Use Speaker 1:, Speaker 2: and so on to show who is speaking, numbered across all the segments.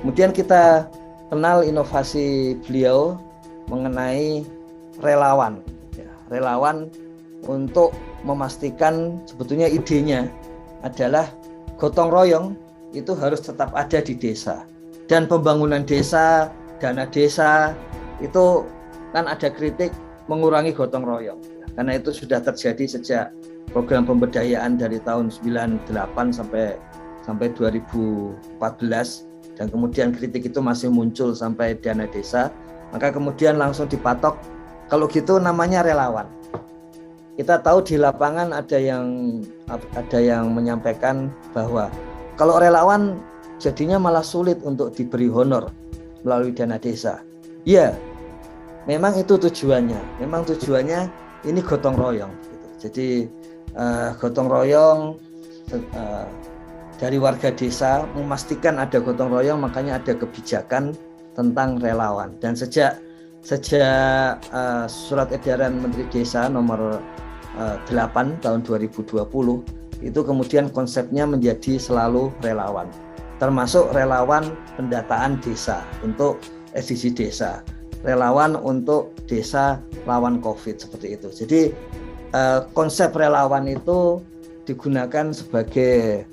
Speaker 1: Kemudian kita kenal inovasi beliau mengenai relawan. Relawan untuk memastikan sebetulnya idenya adalah gotong royong itu harus tetap ada di desa. Dan pembangunan desa, dana desa itu kan ada kritik mengurangi gotong royong. Karena itu sudah terjadi sejak program pemberdayaan dari tahun 98 sampai 2014. Dan kemudian kritik itu masih muncul sampai dana desa, maka kemudian langsung dipatok, kalau gitu namanya relawan. Kita tahu di lapangan ada yang menyampaikan bahwa kalau relawan jadinya malah sulit untuk diberi honor melalui dana desa. Ya, memang itu tujuannya. Memang tujuannya ini gotong royong. Jadi gotong royong dari warga desa, memastikan ada gotong royong, makanya ada kebijakan tentang relawan. Dan sejak surat edaran Menteri Desa nomor 8 tahun 2020 itu kemudian konsepnya menjadi selalu relawan, termasuk relawan pendataan desa untuk SDG desa, relawan untuk desa lawan COVID, seperti itu. Jadi konsep relawan itu digunakan sebagai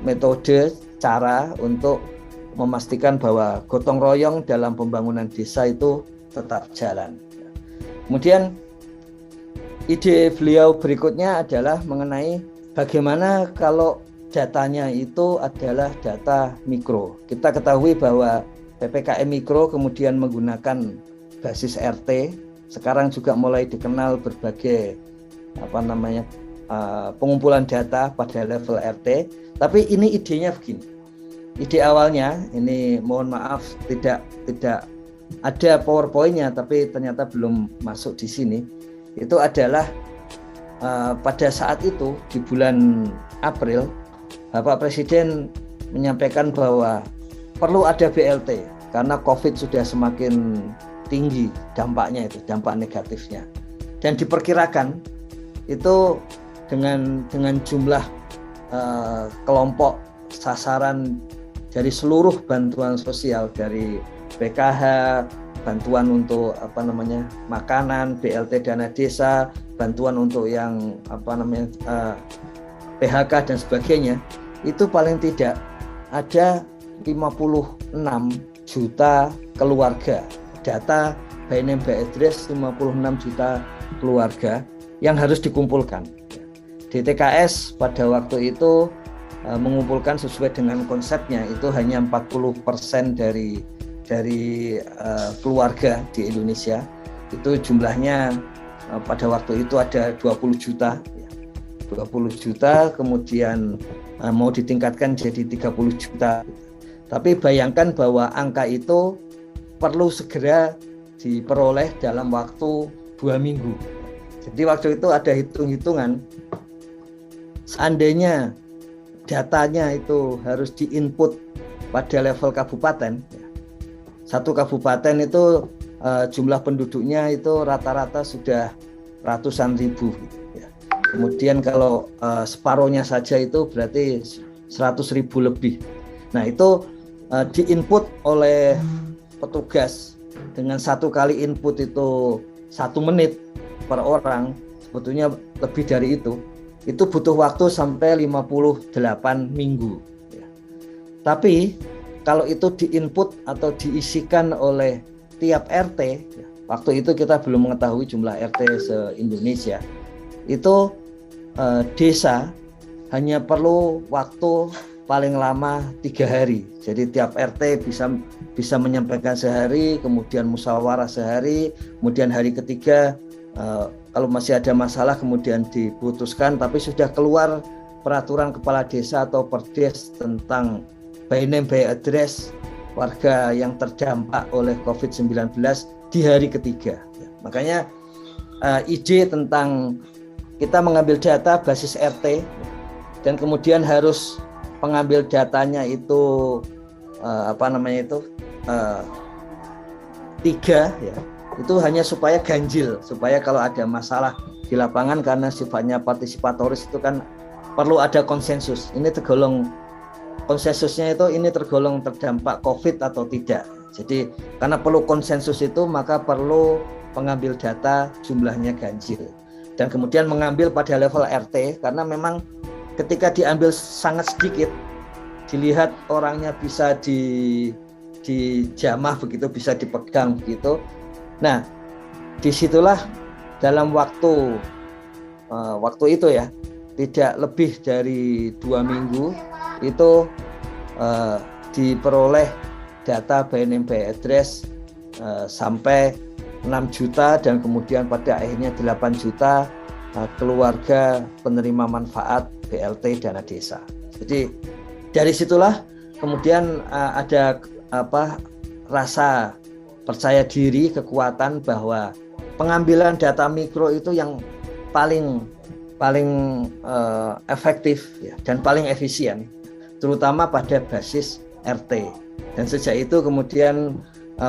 Speaker 1: metode, cara untuk memastikan bahwa gotong royong dalam pembangunan desa itu tetap jalan. Kemudian ide beliau berikutnya adalah mengenai bagaimana kalau datanya itu adalah data mikro. Kita ketahui bahwa PPKM mikro kemudian menggunakan basis RT, sekarang juga mulai dikenal berbagai pengumpulan data pada level RT, tapi ini idenya begini. Ide awalnya ini, mohon maaf tidak ada PowerPoint-nya, tapi ternyata belum masuk di sini. Itu adalah pada saat itu di bulan April, Bapak Presiden menyampaikan bahwa perlu ada BLT karena COVID sudah semakin tinggi dampaknya, itu dampak negatifnya, dan diperkirakan itu dengan jumlah kelompok sasaran dari seluruh bantuan sosial, dari PKH, bantuan untuk makanan, BLT dana desa, bantuan untuk yang PHK dan sebagainya, itu paling tidak ada 56 juta keluarga. Data by name by address 56 juta keluarga yang harus dikumpulkan. DTKS pada waktu itu mengumpulkan sesuai dengan konsepnya itu hanya 40% dari keluarga di Indonesia. Itu jumlahnya pada waktu itu ada 20 juta. 20 juta kemudian mau ditingkatkan jadi 30 juta. Tapi bayangkan bahwa angka itu perlu segera diperoleh dalam waktu 2 minggu. Jadi waktu itu ada hitung-hitungan, seandainya datanya itu harus diinput pada level kabupaten, satu kabupaten itu jumlah penduduknya itu rata-rata sudah ratusan ribu. Kemudian kalau separuhnya saja itu berarti 100.000 lebih. Nah itu diinput oleh petugas dengan satu kali input itu 1 menit per orang, sebetulnya lebih dari itu butuh waktu sampai 58 minggu. Tapi kalau itu diinput atau diisikan oleh tiap RT, waktu itu kita belum mengetahui jumlah RT se-Indonesia, itu desa hanya perlu waktu paling lama 3 hari. Jadi tiap RT bisa menyampaikan sehari, kemudian musyawarah sehari, kemudian hari ketiga kalau masih ada masalah kemudian diputuskan, tapi sudah keluar peraturan kepala desa atau perdes tentang by name by address warga yang terdampak oleh COVID-19 di hari ketiga. Makanya ide tentang kita mengambil data basis RT dan kemudian harus pengambil datanya itu 3 ya. Itu hanya supaya ganjil, supaya kalau ada masalah di lapangan karena sifatnya partisipatoris itu kan perlu ada konsensus. Ini tergolong konsensusnya itu ini tergolong terdampak COVID atau tidak. Jadi karena perlu konsensus itu maka perlu pengambil data jumlahnya ganjil. Dan kemudian mengambil pada level RT karena memang ketika diambil sangat sedikit, dilihat orangnya bisa dijamah begitu, bisa dipegang begitu. Nah, disitulah dalam waktu itu ya, tidak lebih dari 2 minggu itu diperoleh data by name by address sampai 6 juta dan kemudian pada akhirnya 8 juta keluarga penerima manfaat BLT dana desa. Jadi dari situlah kemudian ada rasa percaya diri, kekuatan bahwa pengambilan data mikro itu yang paling efektif ya, dan paling efisien, terutama pada basis RT. Dan sejak itu kemudian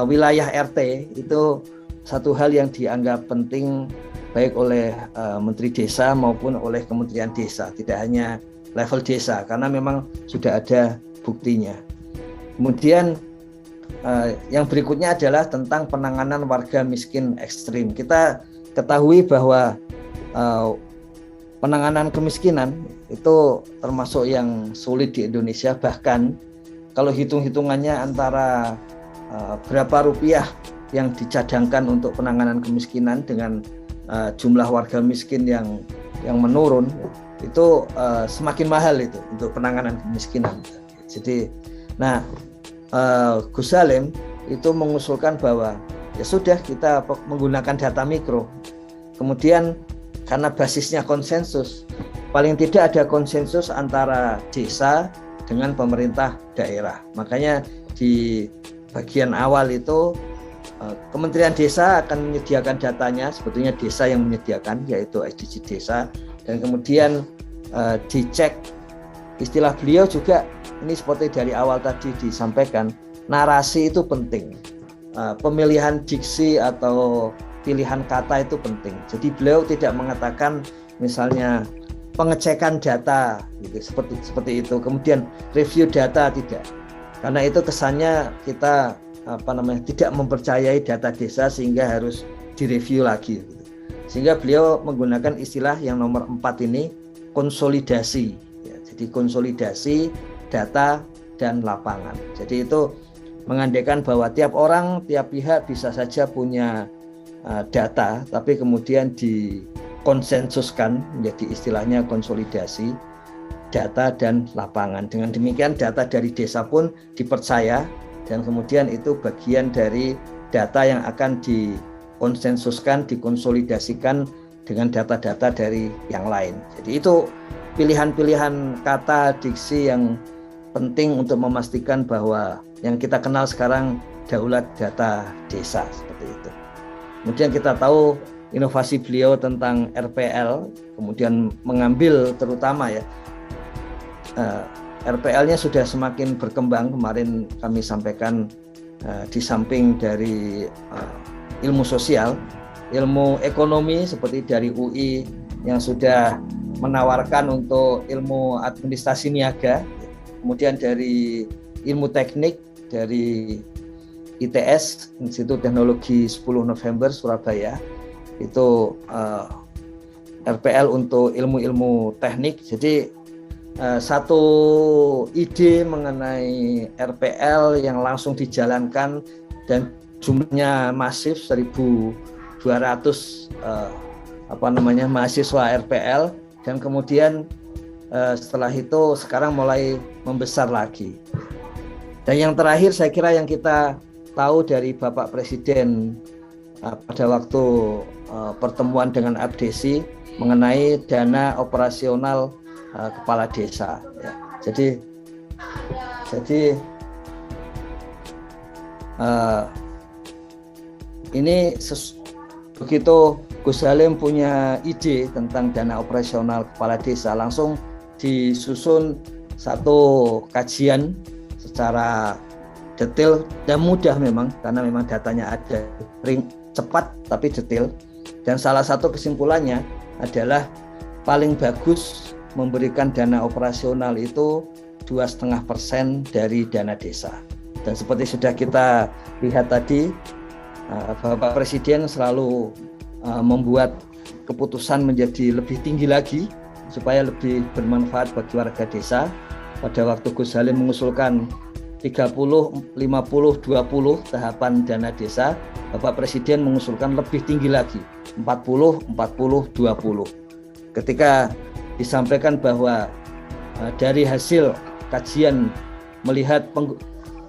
Speaker 1: wilayah RT itu satu hal yang dianggap penting baik oleh Menteri Desa maupun oleh Kementerian Desa, tidak hanya level desa karena memang sudah ada buktinya. Kemudian yang berikutnya adalah tentang penanganan warga miskin ekstrim. Kita ketahui bahwa penanganan kemiskinan itu termasuk yang sulit di Indonesia, bahkan kalau hitung-hitungannya antara berapa rupiah yang dicadangkan untuk penanganan kemiskinan dengan jumlah warga miskin yang menurun, itu semakin mahal itu untuk penanganan kemiskinan. Jadi, nah Gus Salim itu mengusulkan bahwa ya sudah kita menggunakan data mikro. Kemudian karena basisnya konsensus, paling tidak ada konsensus antara desa dengan pemerintah daerah. Makanya di bagian awal itu Kementerian Desa akan menyediakan datanya, sebetulnya desa yang menyediakan, yaitu SDG Desa, dan kemudian dicek. Istilah beliau juga ini seperti dari awal tadi disampaikan, narasi itu penting, pemilihan diksi atau pilihan kata itu penting. Jadi beliau tidak mengatakan misalnya pengecekan data gitu, seperti itu, kemudian review data, tidak, karena itu kesannya kita tidak mempercayai data desa sehingga harus direview lagi gitu. Sehingga beliau menggunakan istilah yang nomor 4 ini, konsolidasi ya. Jadi konsolidasi data dan lapangan. Jadi itu mengandaikan bahwa tiap orang, tiap pihak bisa saja punya data, tapi kemudian dikonsensuskan menjadi istilahnya konsolidasi data dan lapangan. Dengan demikian data dari desa pun dipercaya dan kemudian itu bagian dari data yang akan dikonsensuskan, dikonsolidasikan dengan data-data dari yang lain. Jadi itu pilihan-pilihan kata, diksi yang penting untuk memastikan bahwa yang kita kenal sekarang daulat data desa, seperti itu. Kemudian kita tahu inovasi beliau tentang RPL, kemudian mengambil terutama ya RPL-nya sudah semakin berkembang. Kemarin kami sampaikan di samping dari ilmu sosial, ilmu ekonomi seperti dari UI yang sudah menawarkan untuk ilmu administrasi niaga, kemudian dari ilmu teknik dari ITS, Institut Teknologi 10 November Surabaya, itu RPL untuk ilmu-ilmu teknik. Jadi satu ide mengenai RPL yang langsung dijalankan dan jumlahnya masif 1.200 mahasiswa RPL, dan kemudian setelah itu sekarang mulai membesar lagi. Dan yang terakhir saya kira yang kita tahu dari Bapak Presiden pada waktu pertemuan dengan Abdesi mengenai dana operasional kepala desa ya. Jadi ini begitu Gus Salim punya ide tentang dana operasional kepala desa, langsung disusun satu kajian secara detail dan mudah memang, karena memang datanya ada, cepat tapi detail. Dan salah satu kesimpulannya adalah paling bagus memberikan dana operasional itu 2,5% dari dana desa. Dan seperti sudah kita lihat tadi, Bapak Presiden selalu membuat keputusan menjadi lebih tinggi lagi supaya lebih bermanfaat bagi warga desa. Pada waktu Gus Halim mengusulkan 30, 50, 20 tahapan dana desa, Bapak Presiden mengusulkan lebih tinggi lagi, 40, 40, 20. Ketika disampaikan bahwa dari hasil kajian melihat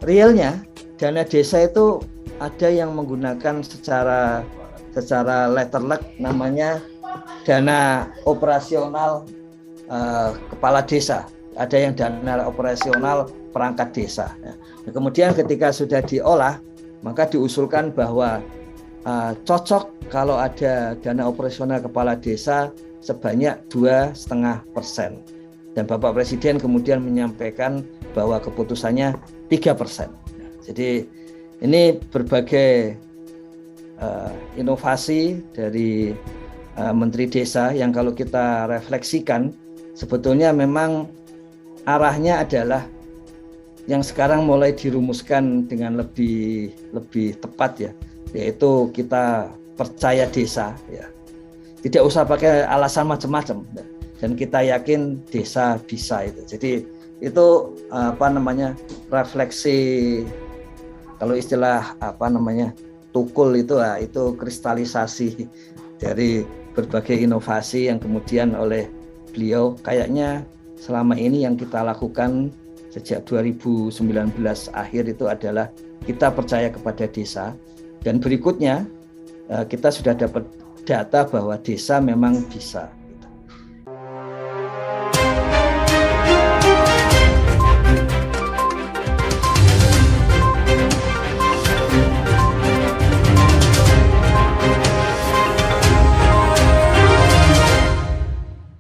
Speaker 1: realnya dana desa itu ada yang menggunakan secara letterlek namanya dana operasional kepala desa, ada yang dana operasional perangkat desa. Nah, kemudian ketika sudah diolah, maka diusulkan bahwa cocok kalau ada dana operasional kepala desa sebanyak 2,5%. Dan Bapak Presiden kemudian menyampaikan bahwa keputusannya 3%. Jadi ini berbagai inovasi dari Menteri Desa yang kalau kita refleksikan sebetulnya memang arahnya adalah yang sekarang mulai dirumuskan dengan lebih tepat ya, yaitu kita percaya desa ya. Tidak usah pakai alasan macam-macam dan kita yakin desa bisa itu. Jadi itu refleksi, kalau istilah tukul itu kristalisasi dari berbagai inovasi yang kemudian oleh beliau kayaknya selama ini yang kita lakukan sejak 2019 akhir itu adalah kita percaya kepada desa, dan berikutnya kita sudah dapat data bahwa desa memang bisa.